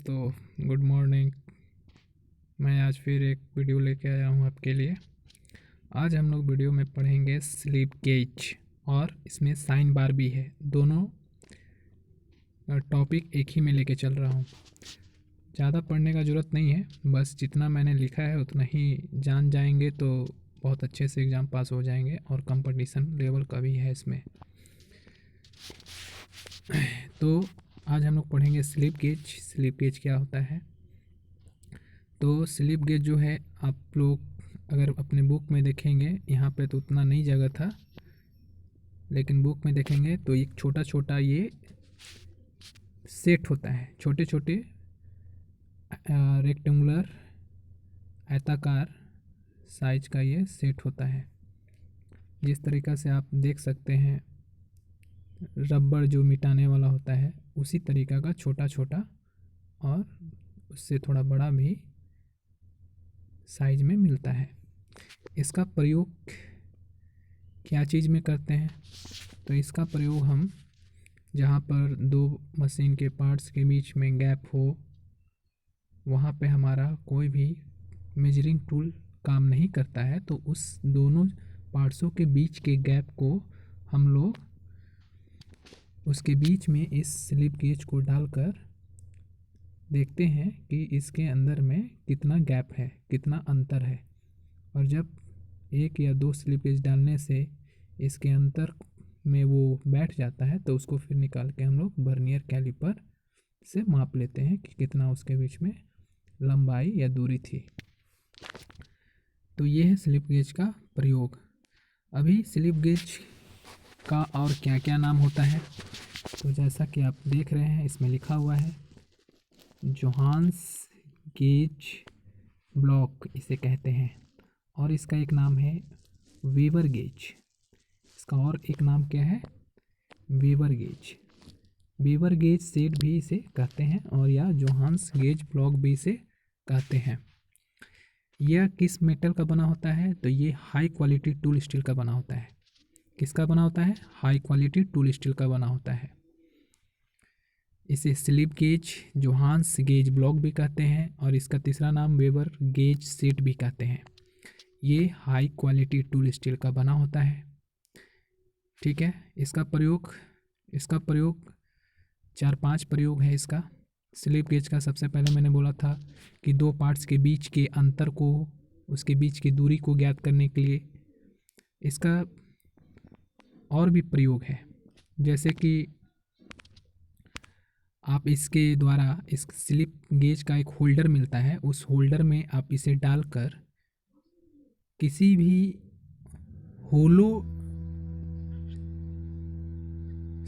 तो good morning. मैं आज फिर एक वीडियो लेके आया हूँ आपके लिए। आज हम लोग वीडियो में पढ़ेंगे स्लीप गेज और इसमें साइन बार भी है। दोनों टॉपिक एक ही में लेके चल रहा हूँ। ज़्यादा पढ़ने का ज़रूरत नहीं है, बस जितना मैंने लिखा है उतना ही जान जाएंगे तो बहुत अच्छे से एग्ज़ाम पास हो जाएंगे। और कंपटीशन लेवल का भी है इसमें। तो आज हम लोग पढ़ेंगे स्लीप गेज। स्लीप गेज क्या होता है? तो स्लीप गेज जो है, आप लोग अगर अपने बुक में देखेंगे, यहाँ पे तो उतना नहीं जगह था, लेकिन बुक में देखेंगे तो एक छोटा छोटा ये सेट होता है। छोटे छोटे रेक्टेंगुलर आयताकार साइज का ये सेट होता है। जिस तरीक़ा से आप देख सकते हैं रबड़ जो मिटाने वाला होता है, उसी तरीक़ा का छोटा छोटा और उससे थोड़ा बड़ा भी साइज में मिलता है। इसका प्रयोग क्या चीज़ में करते हैं? तो इसका प्रयोग हम जहाँ पर दो मशीन के पार्ट्स के बीच में गैप हो, वहाँ पे हमारा कोई भी मेजरिंग टूल काम नहीं करता है, तो उस दोनों पार्ट्सों के बीच के गैप को हम लोग उसके बीच में इस स्लिप गेज को डालकर देखते हैं कि इसके अंदर में कितना गैप है, कितना अंतर है। और जब एक या दो स्लिप गेज डालने से इसके अंतर में वो बैठ जाता है, तो उसको फिर निकाल के हम लोग वर्नियर कैलिपर से माप लेते हैं कि कितना उसके बीच में लंबाई या दूरी थी। तो ये है स्लिप गेज का प्रयोग। अभी स्लिप गेज का और क्या क्या नाम होता है? तो जैसा कि आप देख रहे हैं, इसमें लिखा हुआ है जोहान्स गेज ब्लॉक इसे कहते हैं, और इसका एक नाम है वेबर गेज। इसका और एक नाम क्या है? Weber gauge. Weber gauge set भी इसे कहते हैं, और या जोहान्स गेज ब्लॉक भी इसे कहते हैं। यह किस मेटल का बना होता है? तो ये हाई क्वालिटी टूल स्टील का बना होता है। किसका बना होता है? हाई क्वालिटी टूल स्टील का बना होता है। इसे slip gauge, Johannes gauge block भी कहते हैं, और इसका तीसरा नाम वेबर गेज सेट भी कहते हैं। ये हाई क्वालिटी टूल स्टील का बना होता है। ठीक है। इसका प्रयोग 4-5 प्रयोग है इसका। स्लिप गेज का सबसे पहले मैंने बोला था कि दो पार्ट्स के बीच के अंतर को, उसके बीच की दूरी को ज्ञात करने के लिए। इसका और भी प्रयोग है, जैसे कि आप इसके द्वारा इस स्लिप गेज का एक होल्डर मिलता है, उस होल्डर में आप इसे डालकर किसी भी होलो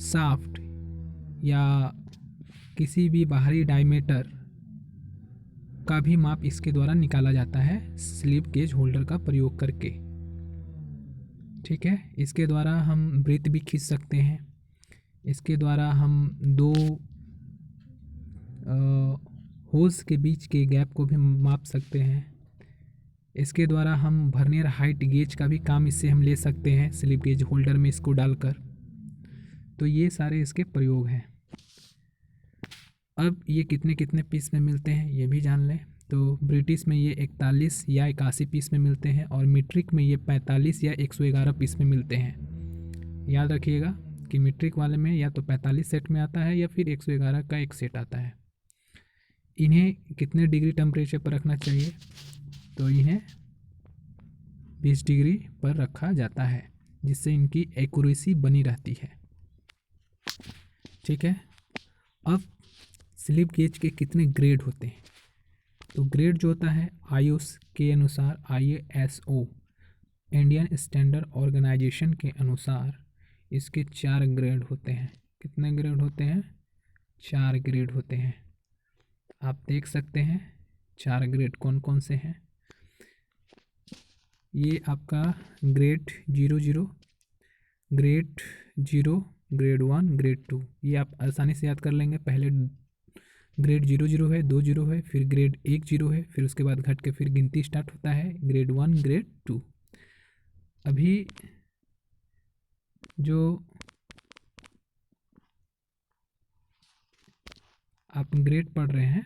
शाफ्ट या किसी भी बाहरी डायमीटर का भी माप इसके द्वारा निकाला जाता है स्लिप गेज होल्डर का प्रयोग करके। ठीक है। इसके द्वारा हम वृत्त भी खींच सकते हैं। इसके द्वारा हम दो होल्स के बीच के गैप को भी माप सकते हैं। इसके द्वारा हम वर्नियर हाइट गेज का भी काम इससे हम ले सकते हैं, स्लिप गेज होल्डर में इसको डालकर। तो ये सारे इसके प्रयोग हैं। अब ये कितने कितने पीस में मिलते हैं ये भी जान लें। तो ब्रिटिश में ये 41 या 81 पीस में मिलते हैं, और मीट्रिक में ये 45 या 111 पीस में मिलते हैं। याद रखिएगा कि मीट्रिक वाले में या तो 45 सेट में आता है या फिर 111 का एक सेट आता है। इन्हें कितने डिग्री टेम्परेचर पर रखना चाहिए? तो इन्हें 20 डिग्री पर रखा जाता है, जिससे इनकी एक्यूरेसी बनी रहती है। ठीक है। अब स्लिप गेज के कितने ग्रेड होते हैं? तो ग्रेड जो होता है आईओएस के अनुसार, ISO इंडियन स्टैंडर्ड ऑर्गेनाइजेशन के अनुसार इसके 4 ग्रेड होते हैं। कितने ग्रेड होते हैं? 4 ग्रेड होते हैं। आप देख सकते हैं 4 ग्रेड कौन कौन से हैं। ये आपका ग्रेड 00, ग्रेड 0, ग्रेड 1, ग्रेड 2, ये आप आसानी से याद कर लेंगे। पहले ग्रेड 00 है, 20 है, फिर ग्रेड 10 है, फिर उसके बाद घट के फिर गिनती स्टार्ट होता है, ग्रेड 1, ग्रेड 2। अभी जो आप ग्रेड पढ़ रहे हैं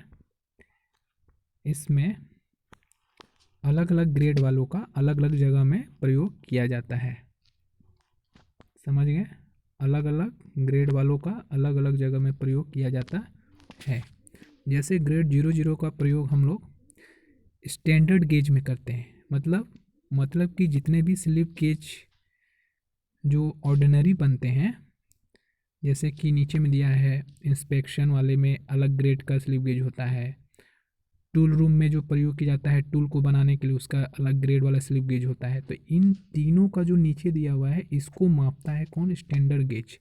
इसमें अलग अलग ग्रेड वालों का अलग अलग जगह में प्रयोग किया जाता है। समझ गए? अलग अलग ग्रेड वालों का अलग अलग जगह में प्रयोग किया जाता है। जैसे ग्रेड 00 का प्रयोग हम लोग स्टैंडर्ड गेज में करते हैं। मतलब कि जितने भी स्लिप गेज जो ऑर्डिनरी बनते हैं, जैसे कि नीचे में दिया है, इंस्पेक्शन वाले में अलग ग्रेड का स्लिप गेज होता है। टूल रूम में जो प्रयोग किया जाता है टूल को बनाने के लिए, उसका अलग ग्रेड वाला स्लिप गेज होता है। तो इन तीनों का जो नीचे दिया हुआ है, इसको मापता है कौन? Standard gauge.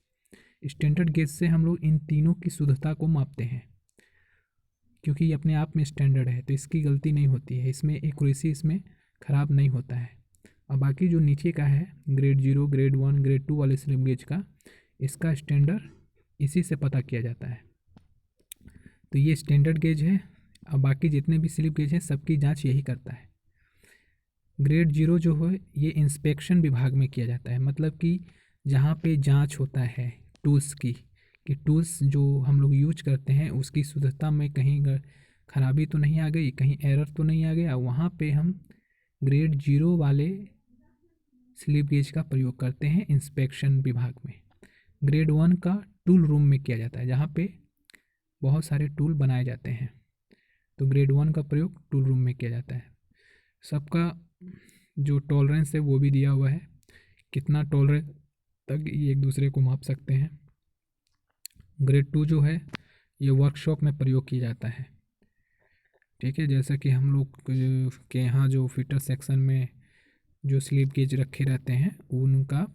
स्टैंडर्ड गेज से हम लोग इन तीनों की शुद्धता को मापते हैं, क्योंकि ये अपने आप में स्टैंडर्ड है, तो इसकी गलती नहीं होती है, इसमें एक्यूरेसी इसमें ख़राब नहीं होता है। और बाकी जो नीचे का है ग्रेड 0, ग्रेड 1, ग्रेड 2 वाले स्लिप गेज का, इसका स्टैंडर्ड इसी से पता किया जाता है। तो ये स्टैंडर्ड गेज है। अब बाकी जितने भी स्लिप गेज हैं सबकी जांच यही करता है। ग्रेड 0 जो है ये इंस्पेक्शन विभाग में किया जाता है। मतलब कि जहाँ पे जांच होता है टूल्स की, कि टूल्स जो हम लोग यूज करते हैं उसकी शुद्धता में कहीं खराबी तो नहीं आ गई, कहीं एरर तो नहीं आ गया, वहाँ पे हम ग्रेड 0 वाले स्लिप गेज का प्रयोग करते हैं इंस्पेक्शन विभाग में। ग्रेड 1 का टूल रूम में किया जाता है, जहाँ पे बहुत सारे टूल बनाए जाते हैं। तो ग्रेड 1 का प्रयोग टूल रूम में किया जाता है। सबका जो टॉलरेंस है वो भी दिया हुआ है, कितना टॉलरेंस तक ये एक दूसरे को माप सकते हैं। ग्रेड 2 जो है ये वर्कशॉप में प्रयोग किया जाता है। ठीक है, जैसा कि हम लोग के यहाँ जो फिटर सेक्शन में जो स्लिप गेज रखे रहते हैं उनका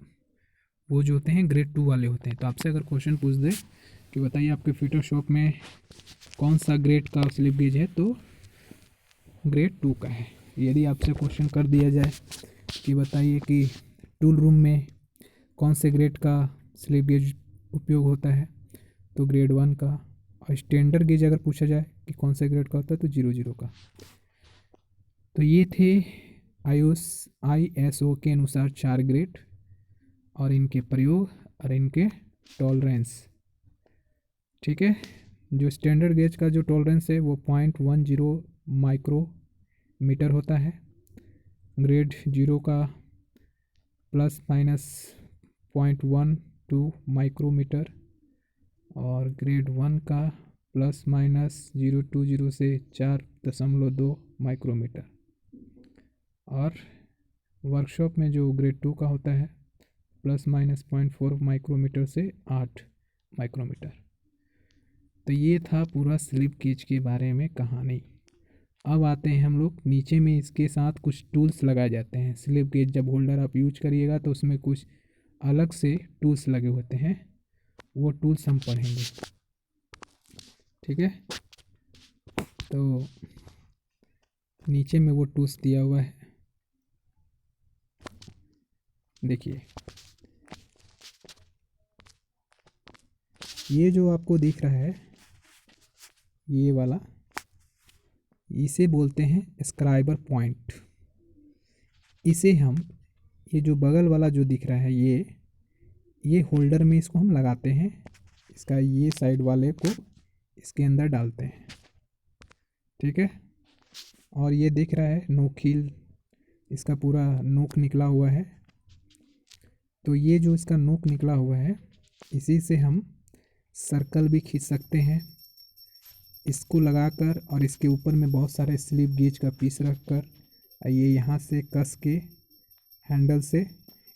वो जो होते हैं ग्रेड 2 वाले होते हैं। तो आपसे अगर क्वेश्चन पूछ दे कि बताइए आपके फिटर शॉप में कौन सा ग्रेड का स्लिप गेज है, तो ग्रेड 2 का है। यदि आपसे क्वेश्चन कर दिया जाए कि बताइए कि टूल रूम में कौन से ग्रेड का स्लिप गेज उपयोग होता है, तो ग्रेड 1 का। और स्टैंडर्ड गेज अगर पूछा जाए कि कौन से ग्रेड का होता है, तो 00 का। तो ये थे ISO के अनुसार 4 ग्रेड और इनके प्रयोग और इनके टॉलरेंस। ठीक है, जो स्टैंडर्ड गेज का जो टॉलरेंस है वो 0.10 माइक्रोमीटर होता है। ग्रेड 0 का ±0.12 माइक्रोमीटर और ग्रेड 1 का ±020 से 4.2 माइक्रोमीटर। और वर्कशॉप में जो ग्रेड 2 का होता है ±0.4 माइक्रोमीटर से 8 माइक्रोमीटर। तो ये था पूरा स्लिप गेज के बारे में कहानी। अब आते हैं हम लोग नीचे में, इसके साथ कुछ टूल्स लगाए जाते हैं। स्लिप गेज जब होल्डर आप यूज करिएगा तो उसमें कुछ अलग से टूल्स लगे होते हैं, वो टूल्स हम पढ़ेंगे। ठीक है, तो नीचे में वो टूल्स दिया हुआ है, देखिए। ये जो आपको दिख रहा है ये वाला, इसे बोलते हैं स्क्राइबर पॉइंट। इसे हम, ये जो बगल वाला जो दिख रहा है ये होल्डर में इसको हम लगाते हैं। इसका ये साइड वाले को इसके अंदर डालते हैं। ठीक है, और ये दिख रहा है नोकील, इसका पूरा नोक निकला हुआ है। तो ये जो इसका नोक निकला हुआ है, इसी से हम सर्कल भी खींच सकते हैं इसको लगाकर, और इसके ऊपर में बहुत सारे स्लिप गेज का पीस रखकर ये यहाँ से कस के हैंडल से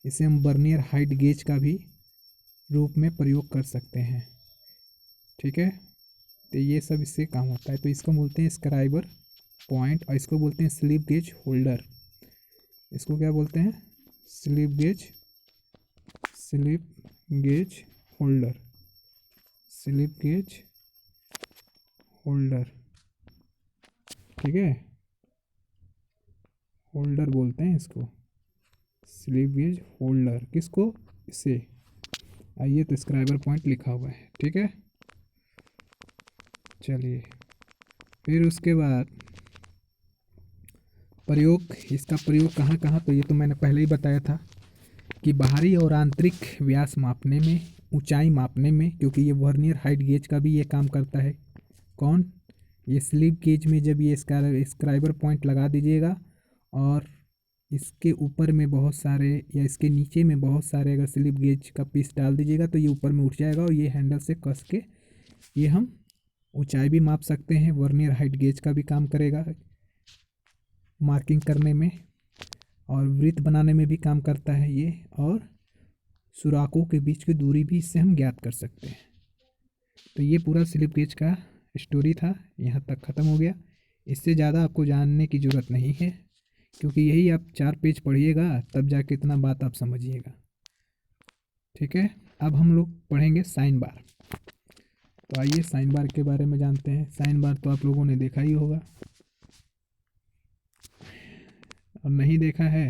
इसे हम बर्नियर हाइट गेज का भी रूप में प्रयोग कर सकते हैं। ठीक है, तो ये सब इससे काम होता है। तो इसको बोलते हैं स्क्राइबर पॉइंट, और इसको बोलते हैं स्लिप गेज होल्डर। इसको क्या बोलते हैं? Slip gauge holder, slip gauge holder. ठीक है, होल्डर बोलते हैं इसको, स्लिप गेज होल्डर। किसको? इसे। आइए, तो स्क्राइबर पॉइंट लिखा हुआ है। ठीक है, चलिए फिर उसके बाद प्रयोग, इसका प्रयोग कहाँ कहाँ, तो ये तो मैंने पहले ही बताया था कि बाहरी और आंतरिक व्यास मापने में, ऊंचाई मापने में, क्योंकि ये वर्नियर हाइट गेज का भी ये काम करता है। कौन? ये स्लिप गेज में जब ये स्क्राइबर पॉइंट लगा दीजिएगा और इसके ऊपर में बहुत सारे या इसके नीचे में बहुत सारे अगर स्लिप गेज का पीस डाल दीजिएगा तो ये ऊपर में उठ जाएगा और ये हैंडल से कस के ये हम ऊंचाई भी माप सकते हैं। वर्नियर हाइट गेज का भी काम करेगा मार्किंग करने में, और वृत्त बनाने में भी काम करता है ये, और सुराखों के बीच की दूरी भी इससे हम ज्ञात कर सकते हैं। तो ये पूरा स्लिप गेज का स्टोरी था, यहाँ तक ख़त्म हो गया। इससे ज़्यादा आपको जानने की ज़रूरत नहीं है, क्योंकि यही आप 4 पेज पढ़िएगा तब जाके इतना बात आप समझिएगा। ठीक है, अब हम लोग पढ़ेंगे साइन बार। तो आइए साइन बार के बारे में जानते हैं। साइन बार तो आप लोगों ने देखा ही होगा, और नहीं देखा है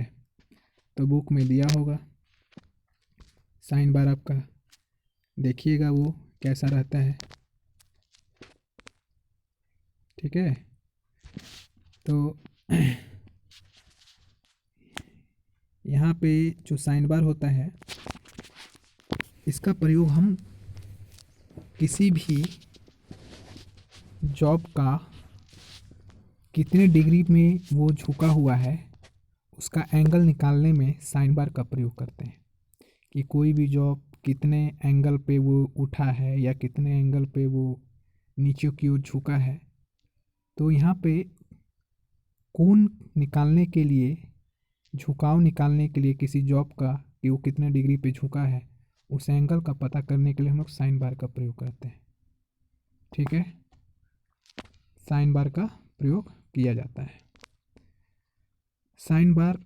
तो बुक में दिया होगा। साइन बार आपका देखिएगा वो कैसा रहता है। ठीक है, तो यहाँ पे जो साइन बार होता है इसका प्रयोग हम किसी भी जॉब का कितने डिग्री में वो झुका हुआ है उसका एंगल निकालने में साइन बार का प्रयोग करते हैं, कि कोई भी जॉब कितने एंगल पे वो उठा है या कितने एंगल पे वो नीचे की ओर झुका है। तो यहाँ पे कोण निकालने के लिए, झुकाव निकालने के लिए किसी जॉब का कि वो कितने डिग्री पे झुका है, उस एंगल का पता करने के लिए हम लोग साइन बार का प्रयोग करते हैं। ठीक है, साइन बार का प्रयोग किया जाता है। साइन बार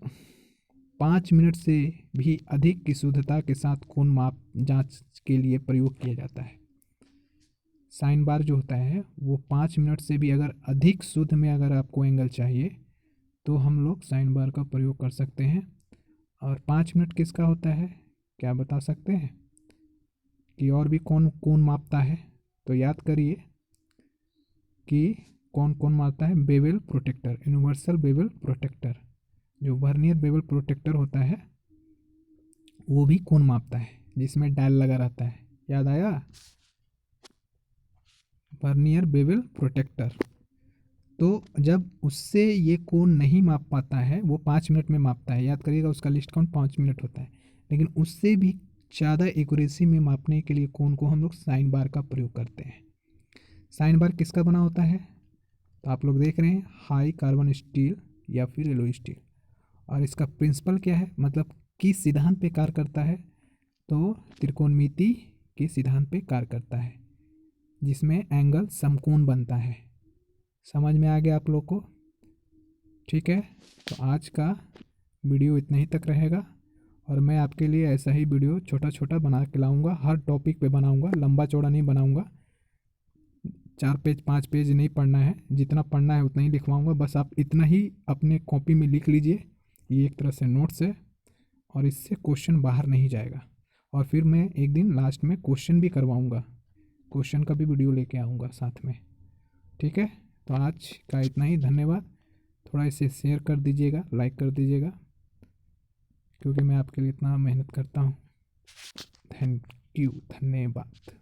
5 मिनट से भी अधिक की शुद्धता के साथ कोण माप जांच के लिए प्रयोग किया जाता है। साइन बार जो होता है वो 5 मिनट से भी अगर अधिक शुद्ध में अगर आपको एंगल चाहिए तो हम लोग साइन बार का प्रयोग कर सकते हैं। और 5 मिनट किसका होता है, क्या बता सकते हैं कि और भी कौन कौन मापता है? तो याद करिए कि कौन कौन मापता है। Bevel protector, universal bevel protector, जो वर्नियर बेवल प्रोटेक्टर होता है वो भी कोण मापता है, जिसमें डायल लगा रहता है। याद आया? Vernier bevel protector. तो जब उससे ये कोण नहीं माप पाता है, वो 5 मिनट में मापता है। याद करिएगा उसका लिस्ट काउंट 5 मिनट होता है, लेकिन उससे भी ज़्यादा एक्यूरेसी में मापने के लिए कोण को हम लोग साइन बार का प्रयोग करते हैं। साइन बार किसका बना होता है? तो आप लोग देख रहे हैं, हाई कार्बन स्टील या फिर एलॉय स्टील। और इसका प्रिंसिपल क्या है, मतलब किस सिद्धांत पे कार्य करता है? तो त्रिकोणमिति के सिद्धांत पे कार्य करता है, जिसमें एंगल समकोण बनता है। समझ में आ गया आप लोग को? ठीक है, तो आज का वीडियो इतना ही तक रहेगा, और मैं आपके लिए ऐसा ही वीडियो छोटा छोटा बना के लाऊंगा। हर टॉपिक पे बनाऊंगा, लंबा चौड़ा नहीं बनाऊंगा। 4 पेज 5 पेज नहीं पढ़ना है, जितना पढ़ना है उतना ही लिखवाऊंगा। बस आप इतना ही अपने कॉपी में लिख लीजिए, ये एक तरह से नोट्स है, और इससे क्वेश्चन बाहर नहीं जाएगा। और फिर मैं एक दिन लास्ट में क्वेश्चन भी करवाऊँगा, क्वेश्चन का भी वीडियो लेके आऊँगा साथ में। ठीक है, तो आज का इतना ही। धन्यवाद। थोड़ा इसे शेयर कर दीजिएगा, लाइक कर दीजिएगा, क्योंकि मैं आपके लिए इतना मेहनत करता हूँ। थैंक यू, धन्यवाद।